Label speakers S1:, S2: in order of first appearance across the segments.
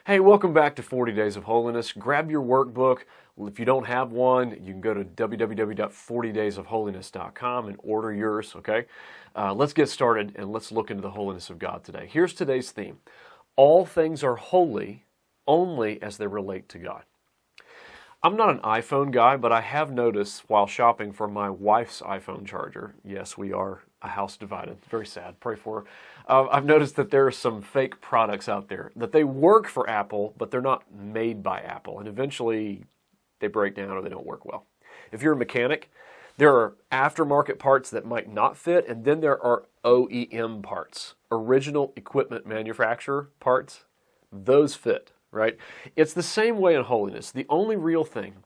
S1: Hey, welcome back to 40 Days of Holiness. Grab your workbook. If you don't have one, you can go to www.40daysofholiness.com and order yours, okay? Let's get started and let's look into the holiness of God today. Here's today's theme. All things are holy only as they relate to God. I'm not an iPhone guy, but I have noticed while shopping for my wife's iPhone charger, yes, we are a house divided, very sad, pray for her. I've noticed that there are some fake products out there, that they work for Apple, but they're not made by Apple, and eventually they break down or they don't work well. If you're a mechanic, there are aftermarket parts that might not fit, and then there are OEM parts, original equipment manufacturer parts, those fit. Right? It's the same way in holiness. The only real thing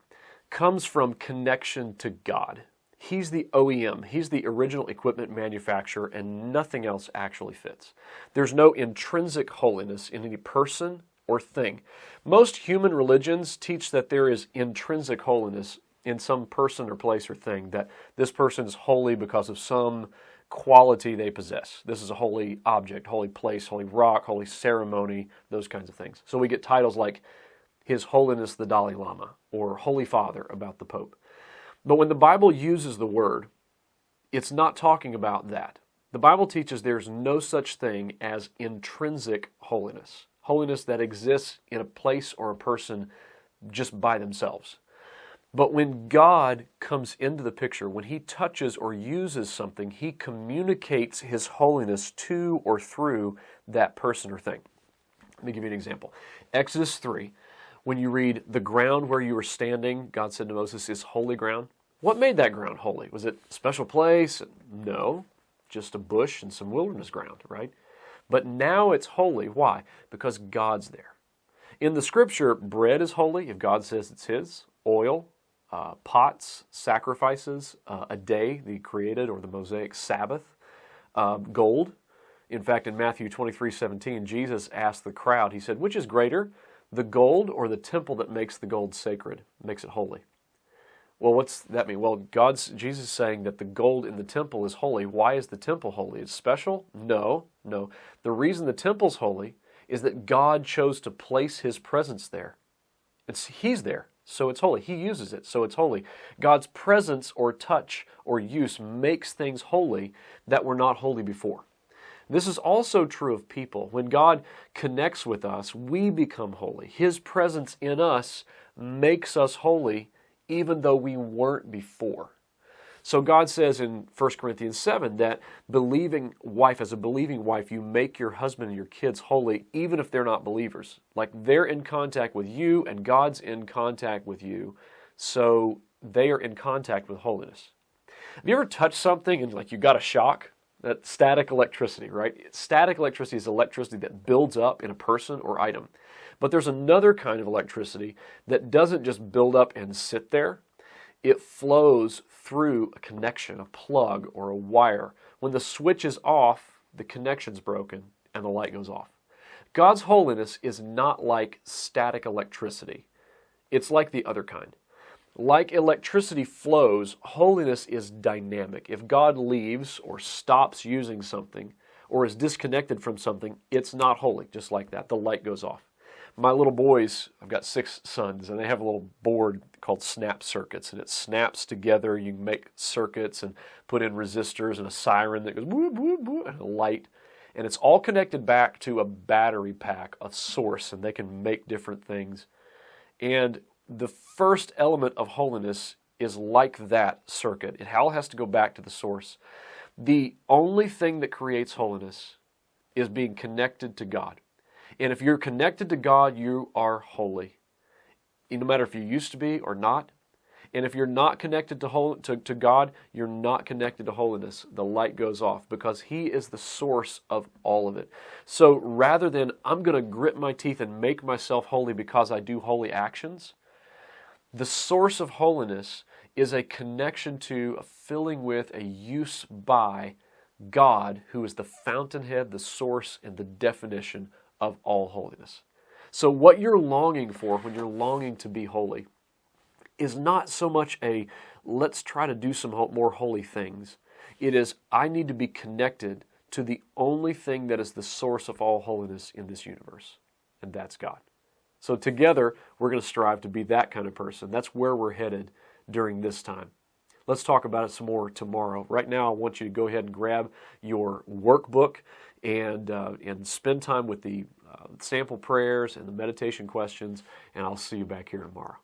S1: comes from connection to God. He's the OEM. He's the original equipment manufacturer, and nothing else actually fits. There's no intrinsic holiness in any person or thing. Most human religions teach that there is intrinsic holiness in some person or place or thing, that this person is holy because of some quality they possess. This is a holy object, holy place, holy rock, holy ceremony, those kinds of things. So we get titles like His Holiness the Dalai Lama or Holy Father about the Pope. But when the Bible uses the word, it's not talking about that. The Bible teaches there's no such thing as intrinsic holiness, holiness that exists in a place or a person just by themselves. But when God comes into the picture, when He touches or uses something, He communicates His holiness to or through that person or thing. Let me give you an example. Exodus 3, when you read, the ground where you were standing, God said to Moses, is holy ground. What made that ground holy? Was it a special place? No, just a bush and some wilderness ground, right? But now it's holy. Why? Because God's there. In the Scripture, bread is holy if God says it's His. Oil, pots, sacrifices, a day, the created or the Mosaic Sabbath, gold. In fact, in Matthew 23:17, Jesus asked the crowd, He said, which is greater, the gold or the temple that makes the gold sacred, makes it holy? Well, what's that mean? Well, Jesus is saying that the gold in the temple is holy. Why is the temple holy? It's special? No. The reason the temple's holy is that God chose to place His presence there. He's there. So it's holy. He uses it, so it's holy. God's presence or touch or use makes things holy that were not holy before. This is also true of people. When God connects with us, we become holy. His presence in us makes us holy even though we weren't before. So God says in 1 Corinthians 7 that as a believing wife, you make your husband and your kids holy even if they're not believers. Like they're in contact with you and God's in contact with you, so they are in contact with holiness. Have you ever touched something and like you got a shock? That static electricity, right? Static electricity is electricity that builds up in a person or item. But there's another kind of electricity that doesn't just build up and sit there. It flows through a connection, a plug, or a wire. When the switch is off, the connection's broken and the light goes off. God's holiness is not like static electricity. It's like the other kind. Like electricity flows, holiness is dynamic. If God leaves or stops using something or is disconnected from something, it's not holy, just like that. The light goes off. My little boys, I've got 6 sons, and they have a little board called snap circuits, and it snaps together. You can make circuits and put in resistors and a siren that goes whoop, whoop, whoop, and a light. And it's all connected back to a battery pack, a source, and they can make different things. And the first element of holiness is like that circuit. It all has to go back to the source. The only thing that creates holiness is being connected to God. And if you're connected to God, you are holy. No matter if you used to be or not. And if you're not connected to God, you're not connected to holiness. The light goes off because He is the source of all of it. So rather than I'm going to grit my teeth and make myself holy because I do holy actions, the source of holiness is a connection to, a filling with, a use by God, who is the fountainhead, the source, and the definition of all holiness. So what you're longing for when you're longing to be holy is not so much a let's try to do some more holy things. It is I need to be connected to the only thing that is the source of all holiness in this universe, and that's God. So together, we're going to strive to be that kind of person. That's where we're headed during this time. Let's talk about it some more tomorrow. Right now, I want you to go ahead and grab your workbook and spend time with the sample prayers and the meditation questions, and I'll see you back here tomorrow.